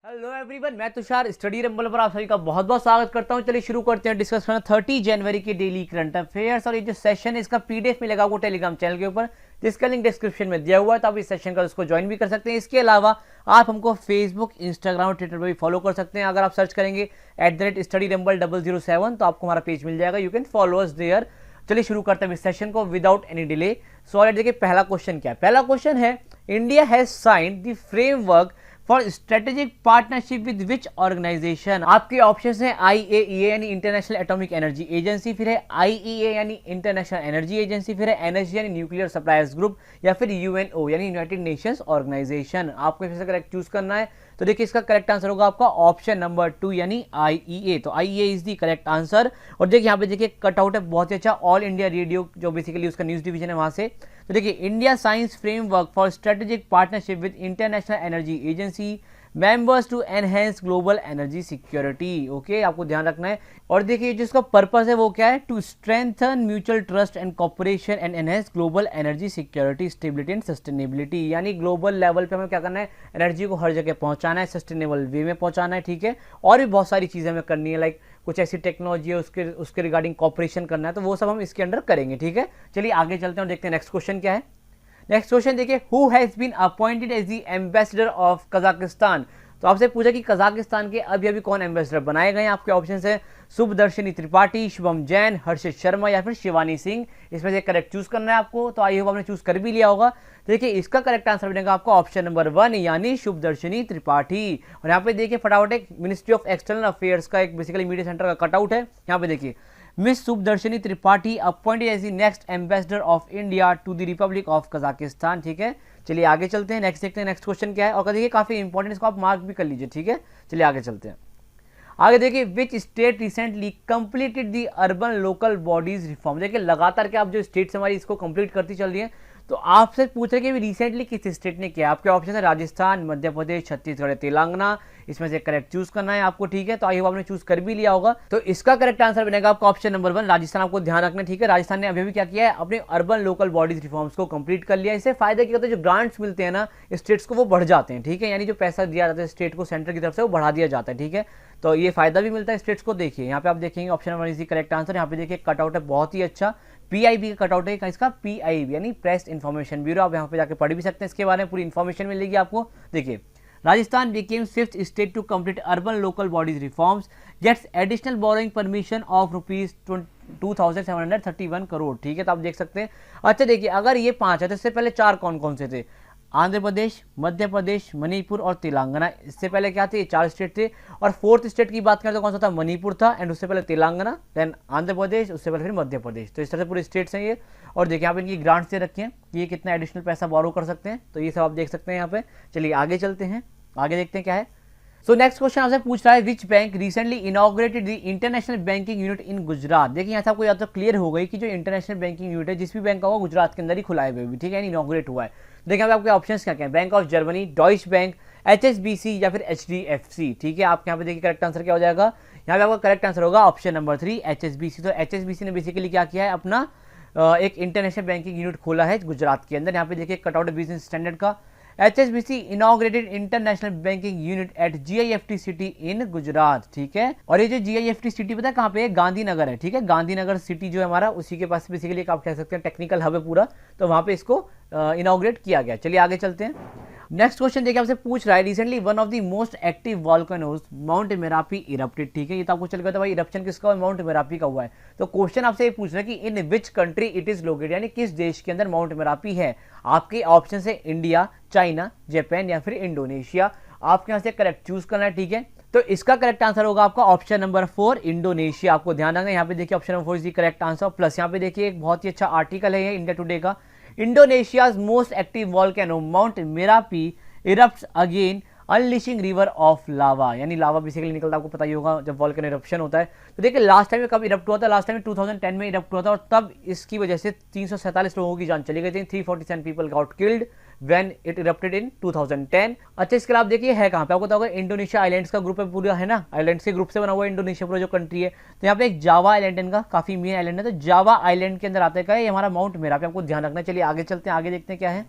Hello everyone, मैं Tushar study rumble पर आप सभी का बहुत बहुत स्वागत करता हूं। चलिए शुरू करते हैं डिस्कस करना 30 जनवरी के डेली करंट अफेयर्स। और ये जो सेशन है इसका पीडीएफ मिलेगा आपको टेलीग्राम चैनल के ऊपर, जिसका लिंक डिस्क्रिप्शन में दिया हुआ है, तो आप इस सेशन का उसको ज्वाइन भी कर सकते हैं। इसके अलावा आप हमको फेसबुक, इंस्टाग्राम और ट्विटर पर भी फॉलो कर सकते हैं। अगर आप सर्च करेंगे @StudyRumble007 तो आपको हमारा पेज मिल जाएगा। You can follow us there. चलिए शुरू करते हैं इस सेशन को विदाउट एनी डिले। सो देखिए पहला क्वेश्चन क्या है। पहला क्वेश्चन है, India has signed the framework for strategic partnership with which organisation. आपके ऑप्शन है IAEA यानी इंटरनेशनल एटॉमिक एनर्जी एजेंसी, फिर है IEA यानी इंटरनेशनल एनर्जी एजेंसी, फिर है NSG यानी न्यूक्लियर सप्लायर्स ग्रुप, या फिर UNO यानी यूनाइटेड नेशंस ऑर्गेनाइजेशन। आपको इसमें से करेक्ट चूज करना है। तो देखिए इसका करेक्ट आंसर होगा आपका ऑप्शन नंबर 2 यानी IEA। तो IEA is the correct answer. और देखिए यहाँ पे देखिए कटआउट है बहुत ही अच्छा, ऑल इंडिया रेडियो जो बेसिकली उसका न्यूज डिवीजन है वहां से। तो देखिए India signs framework for strategic partnership with International Energy Agency members to enhance global energy security. Okay, आपको ध्यान रखना है। और देखिए जिसका पर्पस है वो क्या है, to strengthen mutual trust and cooperation and enhance global energy security, stability and sustainability. यानी ग्लोबल लेवल पे हमें क्या करना है, एनर्जी को हर जगह पहुंचाना है, सस्टेनेबल वे में पहुंचाना है। ठीक है, और भी बहुत सारी चीजें हमें करनी है, लाइक कुछ ऐसी टेक्नोलॉजी है उसके रिगार्डिंग कॉपरेशन करना है, तो वो सब हम इसके अंडर करेंगे। ठीक है, चलिए आगे चलते हैं और देखते हैं नेक्स्ट क्वेश्चन क्या है। नेक्स्ट क्वेश्चन देखिए, who has been appointed as the ambassador of Kazakhstan. तो आपसे पूछा कि कजाकिस्तान के अभी अभी कौन एम्बेसडर बनाए गए हैं। आपके ऑप्शन है सुभदर्शनी त्रिपाठी, शुभम जैन, हर्षित शर्मा या फिर शिवानी सिंह। इसमें से करेक्ट चूज करना है आपको। तो आई होप आपने चूज कर भी लिया होगा। तो देखिए इसका करेक्ट आंसर बनेगा आपका ऑप्शन नंबर 1 यानी शुभदर्शनी त्रिपाठी। और यहाँ पे देखिए फटाफट एक मिनिस्ट्री ऑफ एक्सटर्नल अफेयर्स का एक बेसिकली मीडिया सेंटर का कटआउट है। यहाँ पे देखिए, miss Subhadarshini Tripathi appointed as the next ambassador of India to the Republic of Kazakhstan. ठीक है, चलिए आगे चलते हैं। नेक्स्ट देखते हैं नेक्स्ट क्वेश्चन क्या है। और देखिए काफी इंपॉर्टेंट, इसको आप मार्क भी कर लीजिए। ठीक है, चलिए आगे चलते हैं। आगे देखिए, which state recently completed the urban local bodies reform. देखिए लगातार क्या आप जो स्टेट्स हमारी इसको कंप्लीट करती चल रही है, तो आपसे पूछ रहे कि रिसेंटली किस स्टेट ने किया। आपके ऑप्शन है राजस्थान, मध्य प्रदेश, छत्तीसगढ़, तेलंगाना। इसमें से करेक्ट चूज करना है आपको। ठीक है, तो आई होप आपने चूज कर भी लिया होगा। तो इसका करेक्ट आंसर बनेगा आपका ऑप्शन नंबर 1 राजस्थान। आपको ध्यान रखना। ठीक है, राजस्थान ने अभी भी क्या किया है, अपने अर्बन लोकल बॉडीज रिफॉर्म्स को कंप्लीट कर लिया। इससे फायदा क्या होता है, जो ग्रांट्स मिलते हैं ना स्टेट्स को वो बढ़ जाते हैं। ठीक है, यानी जो पैसा दिया जाता है स्टेट को सेंटर की तरफ से वो बढ़ा दिया जाता है। ठीक है, तो ये फायदा भी मिलता है स्टेट्स को। देखिए यहाँ पे आप देखेंगे option number is correct answer. यहाँ पे देखिए कटआउट है बहुत ही अच्छा, PIB का कटआउट है इसका, PIB यानी प्रेस इन्फॉर्मेशन ब्यूरो। आप यहाँ पे जाके पढ़ भी सकते हैं, इसके बारे में पूरी इन्फॉर्मेशन मिलेगी आपको। देखिए, Rajasthan became 5th state to complete urban local bodies reforms, gets additional borrowing permission of rupees 2731 crore. ठीक है, तो आप देख सकते हैं। अच्छा देखिए, अगर ये 5 है तो इससे पहले 4 कौन कौन से थे, आंध्र प्रदेश, मध्य प्रदेश, मणिपुर और तेलंगाना। इससे पहले क्या थे, ये 4 स्टेट थे। और 4th स्टेट की बात करें तो कौन सा था, मणिपुर था, एंड उससे पहले तेलंगाना, देन आंध्र प्रदेश, उससे पहले फिर मध्य प्रदेश। तो इस तरह से पूरे स्टेट्स हैं ये। और देखिए यहाँ पे इनकी ग्रांट्स दे रखे हैं, ये कितना एडिशनल पैसा बोरो कर सकते हैं, तो ये सब आप देख सकते हैं यहाँ पे। चलिए आगे चलते हैं, आगे देखते हैं क्या है। सो नेक्स्ट क्वेश्चन आपसे पूछ रहा है, which bank recently inaugurated the international Banking unit in Gujarat. देखिए यहाँ से आपको या तो क्लियर हो गई कि जो इंटरनेशनल बैंकिंग यूनिट है जिस भी बैंक का होगा गुजरात के अंदर ही खुलाए हुए भी। ठीक है, इनॉग्रेट हुआ है। देखिए यहाँ पे आपके ऑप्शंस क्या क्या है, bank of Germany, Deutsche bank, HSBC या फिर HDFC। ठीक है, आपके यहाँ पे देखिए करेक्ट आंसर क्या हो जाएगा। यहाँ पे आपका करेक्ट आंसर होगा ऑप्शन नंबर 3 HSBC। तो HSBC ने बेसिकली क्या किया है, अपना एक इंटरनेशनल बैंकिंग यूनिट खोला है गुजरात के अंदर। यहाँ पे देखिए कटआउट बिजनेस स्टैंडर्ड का, HSBC inaugurated International Banking Unit at GIFT city in Gujarat. ठीक है, और ये जो GIFT सिटी पता है कहाँ पे है, गांधीनगर है। ठीक है, गांधीनगर सिटी जो है हमारा, उसी के पास बेसिकली आप कह सकते हैं टेक्निकल हब है पूरा, तो वहां पे इसको इनॉग्रेट किया गया। चलिए आगे चलते हैं। नेक्स्ट क्वेश्चन देखिए आपसे पूछ रहा है, recently one of the most active volcanoes mount Merapi erupted. ठीक है, ये तो आपको चल गया था भाई, इरप्शन किसका, माउंट मेरापी का हुआ है। तो क्वेश्चन आपसे ये पूछ रहा है कि in which country it is located, यानी किस देश के अंदर माउंट मेरापी है। आपके ऑप्शन है इंडिया, चाइना, जापान या फिर इंडोनेशिया। आपके यहाँ से करेक्ट चूज करना है। ठीक है, तो इसका करेक्ट आंसर होगा आपका ऑप्शन नंबर 4 इंडोनेशिया। आपको ध्यान रखना, यहाँ पे देखिए option number 4 is the correct answer. Plus यहाँ पे देखिए एक बहुत ही अच्छा आर्टिकल है इंडिया टुडे का, Indonesia's most active volcano Mount Merapi erupts again unleashing river of lava. यानी लावा बेसिकली निकलता है, आपको पता ही होगा जब वॉल्केनो इरप्शन होता है। तो देखिए लास्ट टाइम कब इरप्ट हुआ था, लास्ट टाइम 2010 में इरप्ट हुआ था, और तब इसकी वजह से 347 लोगों की जान चली गई थी। 347 people got killed when it erupted इन 2010। अच्छा, इसके अलावा देखिए है कहाँ पे, आपको पता होगा इंडोनेशिया आइलैंड्स का ग्रुप है पूरा, है ना, आइलैंड्स के ग्रुप से बना हुआ है इंडोनेशिया पूरा जो कंट्री है। तो यहाँ पे एक जावा आइलैंड इनका काफी मेन आइलैंड है, तो जावा आइलैंड के अंदर आता है ये हमारा माउंट मेरापी। आपको ध्यान रखना। चलिए आगे चलते हैं, आगे देखते हैं क्या है।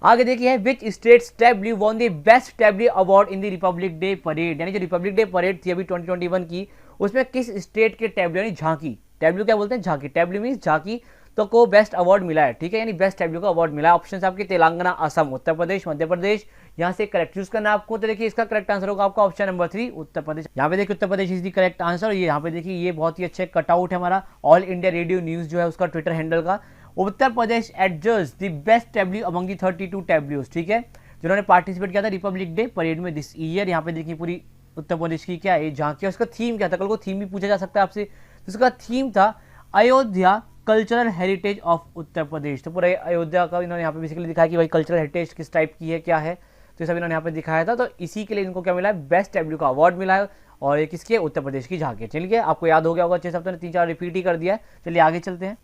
आगे देखिए which state tableau won the best tableau award in the Republic Day parade, यानी जो रिपब्लिक डे परेड थी अभी 2021 की, उसमें किस स्टेट के टैब्लू यानी झांकी, टैब्लू क्या बोलते हैं झांकी, टैब्लू मीन झांकी, तो को बेस्ट अवार्ड मिला है, ठीक है, यानी बेस्ट टैब्लू का अवार्ड मिला है। ऑप्शन आपके तेलंगाना, असम, उत्तर प्रदेश, मध्य प्रदेश, यहाँ से करेक्ट चूज करना आपको। तो देखिए इसका करेक्ट आंसर होगा आपका ऑप्शन नंबर 3 उत्तर प्रदेश। यहाँ पे देखिए Uttar Pradesh is the correct answer. ये यहाँ पे देखिए ये बहुत ही अच्छे कटआउट है हमारा ऑल इंडिया रेडियो न्यूज जो है उसका ट्विटर हैंडल का। Uttar Pradesh adjudged the best tableau among the 32 tableaux, ठीक है, जिन्होंने पार्टिसिपेट किया था रिपब्लिक डे परेड में दिस ईयर। यहाँ पे देखिए पूरी उत्तर प्रदेश की क्या है झांकी, उसका थीम क्या था, कल को थीम भी पूछा जा सकता है आपसे, तो उसका थीम था Ayodhya cultural heritage of Uttar Pradesh. तो पूरा अयोध्या का इन्होंने यहाँ पे बेसिकली दिखाया कि भाई कल्चरल हेरिटेज किस टाइप की है, क्या है, तो ये सब इन्होंने यहाँ पे दिखाया था। तो इसी के लिए इनको क्या मिला है, बेस्ट टैब्लू का अवार्ड मिला है, और ये किसके, उत्तर प्रदेश की झांकी। चलिए आपको याद हो गया होगा, अच्छे से आपने 3-4 रिपीट ही कर दिया है। चलिए आगे चलते हैं।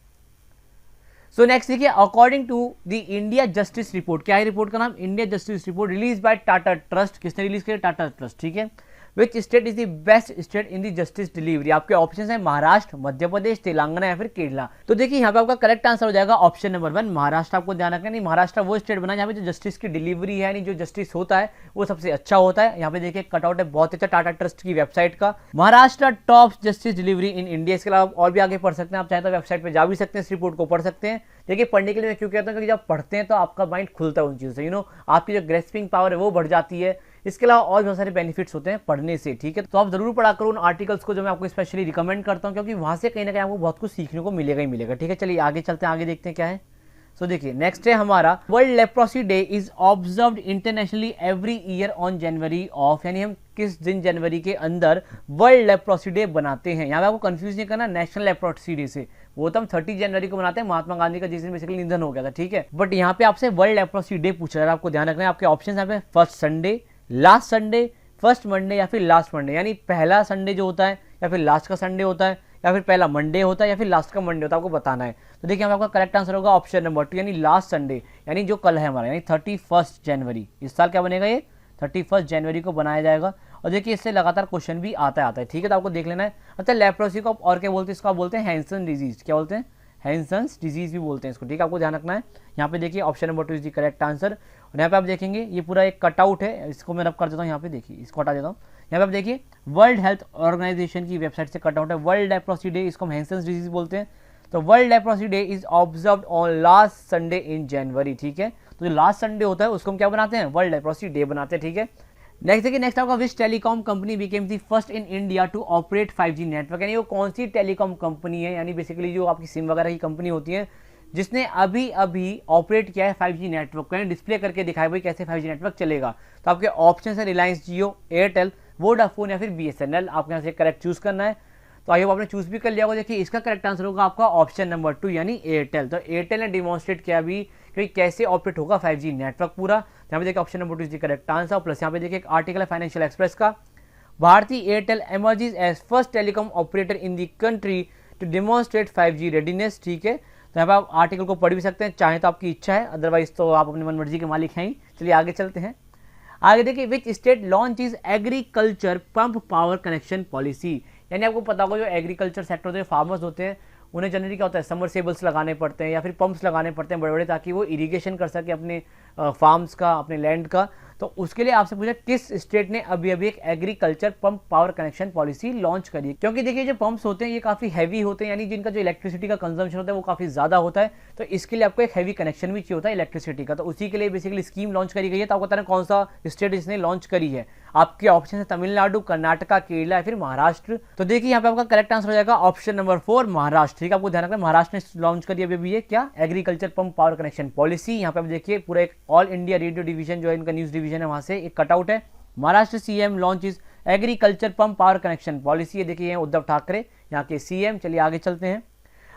सो नेक्स्ट देखिए according to the India Justice Report, क्या है रिपोर्ट का नाम, India Justice Report release by Tata Trust, किसने रिलीज किया, टाटा ट्रस्ट, ठीक है। Which state is the best state in the justice delivery, आपके ऑप्शन है महाराष्ट्र, मध्य प्रदेश, तेलंगाना या फिर केरला। तो देखिए यहाँ पे आपका करेक्ट आंसर हो जाएगा ऑप्शन नंबर 1 महाराष्ट्र। आपको ध्यान रखना, नहीं महाराष्ट्र वो स्टेट बना जहाँ पे जो जस्टिस की डिलीवरी है, यानी जो जस्टिस होता है वो सबसे अच्छा होता है। यहाँ पे देखिए कटआउट है बहुत अच्छा टाटा ट्रस्ट की वेबसाइट का, Maharashtra top justice delivery in India. इसके अलावा और भी आगे पढ़ सकते हैं आप, चाहे तो वेबसाइट पे जा भी सकते हैं, इस रिपोर्ट को पढ़ सकते हैं। देखिए पढ़ने के लिए मैं क्यों कहता हूँ, क्योंकि जब पढ़ते हैं तो आपका माइंड खुलता है उन चीज़ों से, आपकी जो ग्रेस्पिंग पावर है वो बढ़ जाती है। इसके अलावा और बहुत सारे बेनिफिट्स होते हैं पढ़ने से, ठीक है। तो आप जरूर पढ़ा करो उन आर्टिकल्स को जो मैं आपको स्पेशली रिकमेंड करता हूँ, क्योंकि वहां से कहीं ना कहीं आपको बहुत कुछ सीखने को मिलेगा ही मिलेगा, ठीक है। चलिए आगे चलते हैं, आगे देखते हैं क्या है। सो देखिए नेक्स्ट है हमारा world Leprosy Day is observed internationally every year on January of, यानी हम किस दिन जनवरी के अंदर वर्ल्ड लेप्रोसी डे बनाते हैं। यहाँ पे आपको कंफ्यूज नहीं करना नेशनल लेप्रोसी डे से, वो तो हम 30 जनवरी को मनाते हैं, महात्मा गांधी का जिस दिन बेसिकली निधन हो गया था, ठीक है। बट यहाँ पे आपसे वर्ल्ड लेप्रोसी डे पूछ रहा है, आपको ध्यान रखना है। आपके ऑप्शन यहाँ पे first Sunday, last Sunday, first Monday या फिर लास्ट मंडे, यानी पहला संडे जो होता है या फिर लास्ट का संडे होता है या फिर पहला मंडे होता है या फिर लास्ट का मंडे होता है, आपको बताना है। तो देखिए आपका करेक्ट आंसर होगा ऑप्शन नंबर 2 यानी लास्ट संडे, यानी जो कल है हमारा, यानी 31 जनवरी। इस साल क्या बनेगा, ये 31 जनवरी को बनाया जाएगा। और देखिए इससे लगातार क्वेश्चन भी आता है, ठीक है, तो आपको देख लेना है। अच्छा लेप्रोसी को और क्या बोलते हैं, इसको बोलते हैं हैंसन डिजीज, क्या बोलते हैं, हैंसन्स डिजीज भी बोलते हैं इसको, ठीक है, आपको ध्यान रखना है। यहाँ पे देखिए option number 2 is the correct answer. और यहाँ पे आप देखेंगे ये पूरा एक कटआउट है, इसको मैं रब कर देता हूँ, यहाँ पे देखिए इसको हटा देता हूँ। यहाँ पे आप देखिए वर्ल्ड हेल्थ ऑर्गेनाइजेशन की वेबसाइट से कटआउट है, वर्ल्ड लेप्रोसी डे, इसको हम हैंसन्स डिजीज बोलते हैं। तो World Leprosy Day is observed on last Sunday in January, ठीक है। तो जो लास्ट संडे होता है उसको हम क्या बनाते हैं, वर्ल्ड लेप्रोसी डे बनाते हैं, ठीक है। नेक्स्ट देखिए नेक्स्ट आपका which telecom company became the first in India to operate 5G network, यानी वो कौन सी टेलीकॉम कंपनी है, यानी बेसिकली जो आपकी सिम वगैरह की कंपनी होती है जिसने अभी अभी ऑपरेट किया है 5G नेटवर्क को, यानी डिस्प्ले करके दिखाया भाई कैसे 5G नेटवर्क चलेगा। तो आपके ऑप्शन है रिलायंस जियो, एयरटेल, वोडाफोन या फिर BSNL, आपको यहाँ से करेक्ट चूज करना है। तो आई होप आपने चूज भी कर लिया होगा। देखिए इसका करेक्ट आंसर होगा आपका ऑप्शन नंबर 2 यानी एयरटेल। तो एयरटेल ने डिमॉन्स्ट्रेट किया अभी कि कैसे ऑपरेट होगा 5G नेटवर्क पूरा। यहाँ पे देखिए option number 2 is the correct answer. Plus यहाँ पे देखिए एक आर्टिकल है फाइनेंशियल एक्सप्रेस का, Bharti Airtel emerges as first telecom operator in the country to demonstrate 5G readiness, ठीक है। तो यहाँ पे आप आर्टिकल को पढ़ भी सकते हैं, चाहे तो आपकी इच्छा है, अदरवाइज तो आप अपनी मनमर्जी के मालिक हैं ही। चलिए आगे चलते हैं। आगे देखिए which state launch is agriculture pump power connection policy, यानी आपको पता होगा जो एग्रीकल्चर सेक्टर होते हैं, फार्मर्स होते हैं, उन्हें जनरली क्या होता है समरसेबल्स लगाने पड़ते हैं या फिर पंप्स लगाने पड़ते हैं बड़े बड़े, ताकि वो इरिगेशन कर सके अपने फार्म्स का, अपने लैंड का। तो उसके लिए आपसे पूछा किस स्टेट ने अभी अभी एक agriculture pump power connection policy launch करी है। क्योंकि देखिए जो पंप्स होते हैं ये काफी हैवी होते हैं, यानी जिनका जो इलेक्ट्रिसिटी का कंजम्पशन होता है वो काफी ज्यादा होता है, तो इसके लिए आपको एक हैवी कनेक्शन भी चाहिए होता है इलेक्ट्रिसिटी का। तो उसी के लिए बेसिकली स्कीम लॉन्च करी गई है। तो आपको बताना कौन सा स्टेट इसने लॉन्च करी है। आपके ऑप्शन है तमिलनाडु, कर्नाटका, केरला या फिर महाराष्ट्र। तो देखिए यहाँ पे आपका करेक्ट आंसर हो जाएगा ऑप्शन नंबर 4 महाराष्ट्र, ठीक है। आपको ध्यान रखना महाराष्ट्र ने लॉन्च करी अभी ये क्या agriculture pump power connection policy. यहाँ पे आप देखिए पूरा एक ऑल इंडिया रेडियो डिवीजन जो है इनका न्यूज डिवीजन है, वहां से एक कटआउट है, Maharashtra CM launches agriculture pump power connection policy. ये देखिए उद्धव ठाकरे यहाँ के सीएम। चलिए आगे चलते हैं।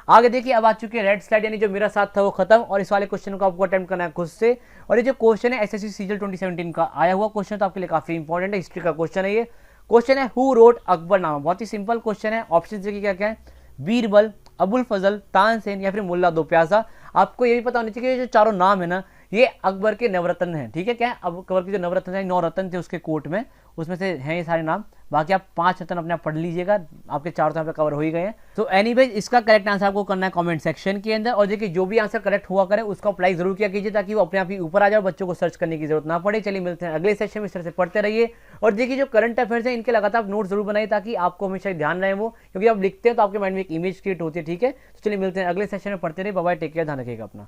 आगे देखिए अब आ चुके हैं रेड स्लाइड, यानी जो मेरा साथ था वो खत्म, और इस वाले क्वेश्चन को आपको अटेम्प्ट करना है खुद से। और ये जो क्वेश्चन है एसएससी सीजीएल 2017 का आया हुआ क्वेश्चन, तो आपके लिए काफी इंपॉर्टेंट है, हिस्ट्री का क्वेश्चन है ये। क्वेश्चन है हु रोट अकबरनामा, बहुत ही सिंपल क्वेश्चन है। ऑप्शन देखिए क्या क्या है, बीरबल, अबुल फजल, तानसेन या फिर मुल्ला दो प्याजा। आपको ये भी पता होना चाहिए कि जो चारों नाम है ना ये अकबर के नवरत्न हैं, ठीक है। क्या है अकबर के जो नवरत्न है, 9 रत्न थे उसके कोर्ट में, उसमें से हैं ये सारे नाम। बाकी आप 5 रत्न अपने आप पढ़ लीजिएगा, आपके चारों तो यहाँ पे कवर हो ही गए हैं। तो एनीवेज इसका करेक्ट आंसर आपको करना है कमेंट सेक्शन के अंदर, और देखिए जो भी आंसर करेक्ट हुआ करे उसको अप्लाई जरूर किया कीजिए ताकि वो अपने आप ही ऊपर आ जाए, बच्चों को सर्च करने की जरूरत ना पड़े। चलिए मिलते हैं अगले सेशन में, इस तरह से पढ़ते रहिए। और देखिए जो करंट अफेयर्स है इनके लगातार नोट जरूर बनाइए ताकि आपको हमेशा ध्यान रहे वो, क्योंकि आप लिखते हैं तो आपके माइंड में एक इमेज क्रिएट होती है। ठीक है, तो चलिए मिलते हैं अगले सेशन में, पढ़ते रहिए। बाय बाय, टेक केयर, ध्यान रखिएगा अपना।